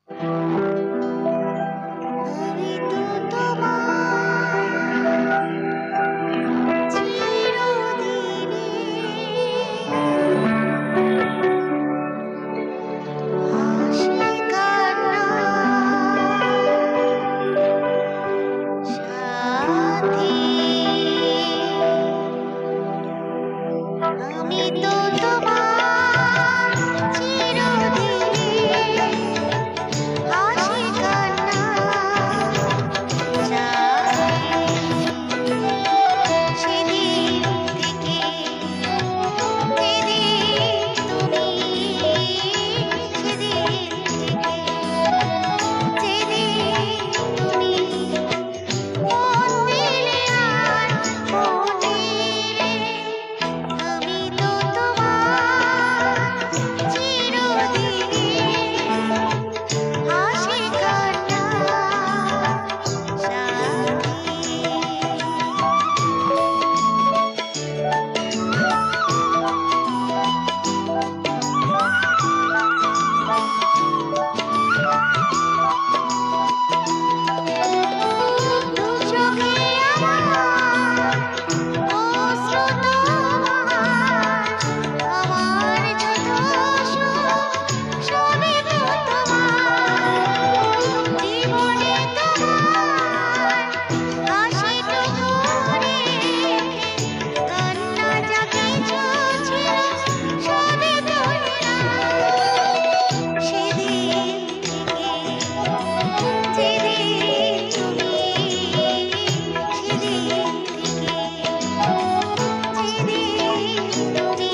আমি তো তোমার চিরদিনের হাসি কান্না সাথী। আমি তো তোমার চিরদিনের হাসি কান্না সাথী। সেদিন থেকে যেদিন তুমি, সেদিন থেকে যেদিন তুমি মন দিলে আর মন দিলে, আমি তো তোমার চিরদিনের হাসি কান্না সাথী। দু চোখে আমার অশ্রু তোমার, আমার যত সুখ সবই তো তোমার। জীবনে তোমার হাসিটুকু রেখে কান্না যা কিছু ছিল সবই তো নিলাম। সেদিন থেকে যেদিন তুমি, সেদিন থেকে যেদিন তুমি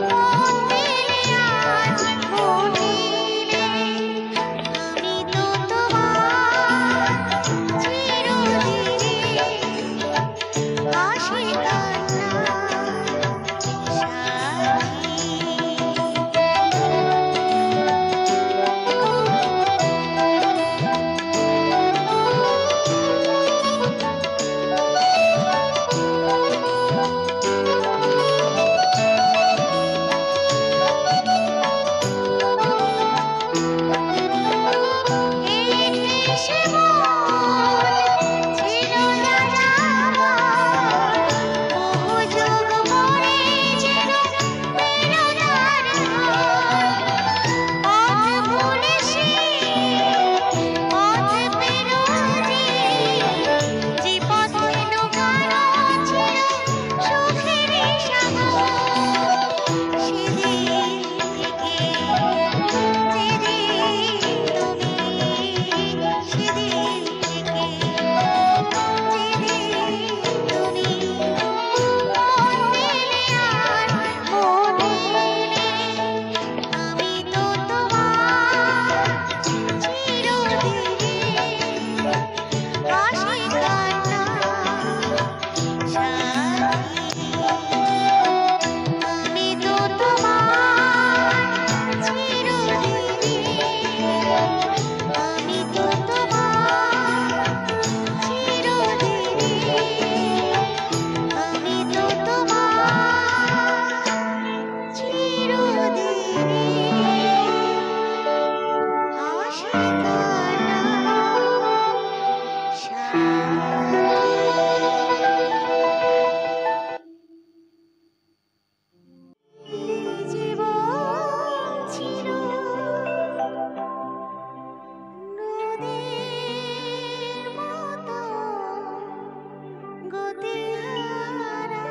মন দিলে আর মন দিলে, আমি তো তোমার চিরদিনের হাসি কান্না এই দেশে মন ছিল না যাবার, বহু যুগ পরে যেন পেল তার ঘর। পথ ভুলে সে পথ পেল যে পথে লুকানো ছিল সুখেরই সাগর। সেদিন থেকে যেদিন তুমি, সেদিন থেকে যেদিন তুমি মন দিলে আর মন দিলে, আমি তো তোমার চিরদিনের হাসি কান্না সাথী। আমি তো তোমার চিরদিনের, আমি তো তোমার চিরদিনের, আমি তো তোমার চিরদিনের হাসি কান্না সাথী। জীবন ছিল নদীর মতো গতিহারা,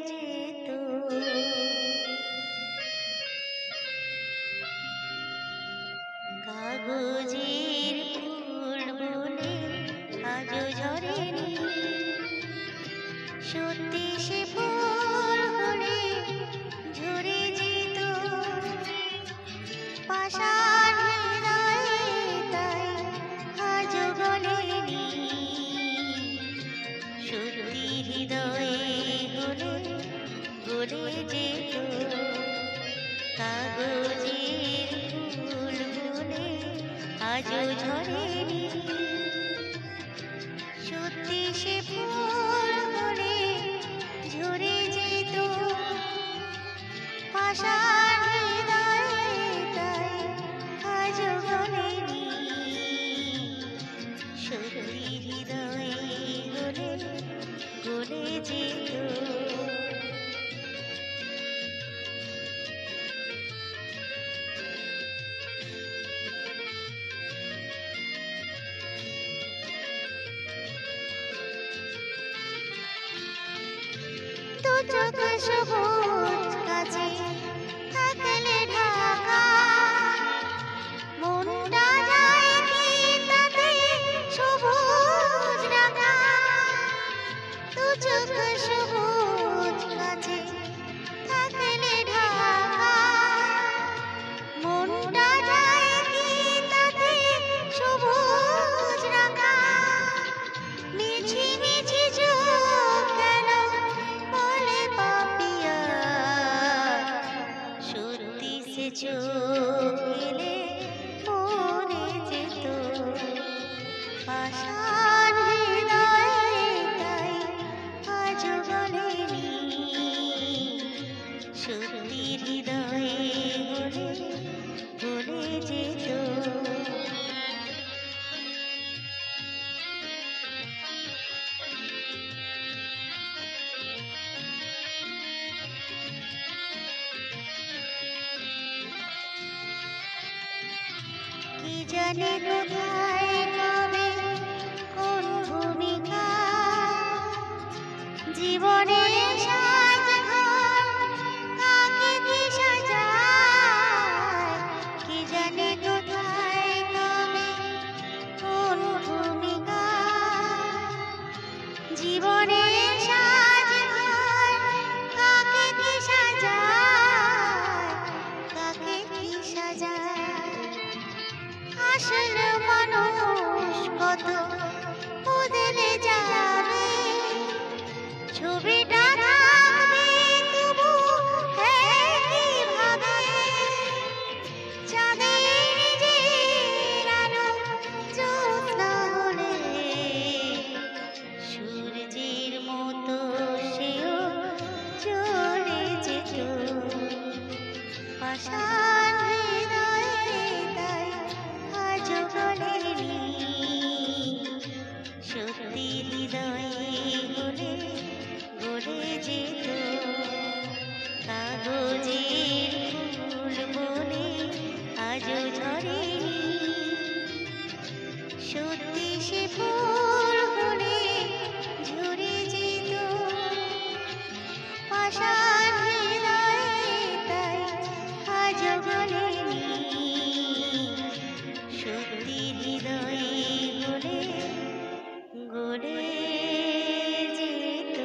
যেত। কাগজের ফুল বলে আজও ঝরেনি, সত্যি সে ফুল হলে ঝরে যেত। পাষাণ হৃদয়ে তাই আজও গলেনি, সত্যি হৃদয়ে হলে গলে যেত। কাগজের ফুল বলে আজও ঝরেনি, সত্যি সে ফুল হলে ঝরে যেত। পাষাণ হৃদয়ে তাই আজও গলেনি, সত্যি হৃদয়ে হলে গলে যেত। দু চোখ সবুজ গাছে থাকলে ঢাকা, মনটা যায় কি তাতে সবুজ রাঙা। দু চোখ সবুজ গাছে থাকলে ঢাকা, মনটা যায় কি তাতে সবুজ রাঙা। মিছি মিছি চোখ কেন বলে পাপিয়া, সত্যি সে চোখ এলে মরে যেত। পাষাণ হৃদয়ে তাই আজও গলেনি, সত্যি হৃদয়ে হলে গলে যেত। কি জানে কোথায় কবে কোন ভূমিকা, জীবনে সাজঘর কাকে কি সাজায়। কি জানে কোথায় কবে কোন ভূমিকা, জীবনে সাজঘর কাকে কি সাজায়, কাকে কি সাজায়। আসল মানুষ কত বদলে যাবে, ছবিটা থাকবে তবু একইভাবে। চাঁদের যে আলো জ্যোৎস্না হলে সূর্যের মতো সেও চলে যেত। পাষাণ হৃদয়ে তাই আজও গলেনি, সত্যি হৃদয়ে হলে গলে যেত। কাগজের ফুল বলে আজও ঝরেনি, সত্যি সে ফুল হলে ঝরে যেত। পাষাণ হৃদয়ে তাই আজও গলেনি, সত্যি হৃদয়ে হলে গলে যেত।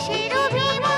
কিসের অভিমান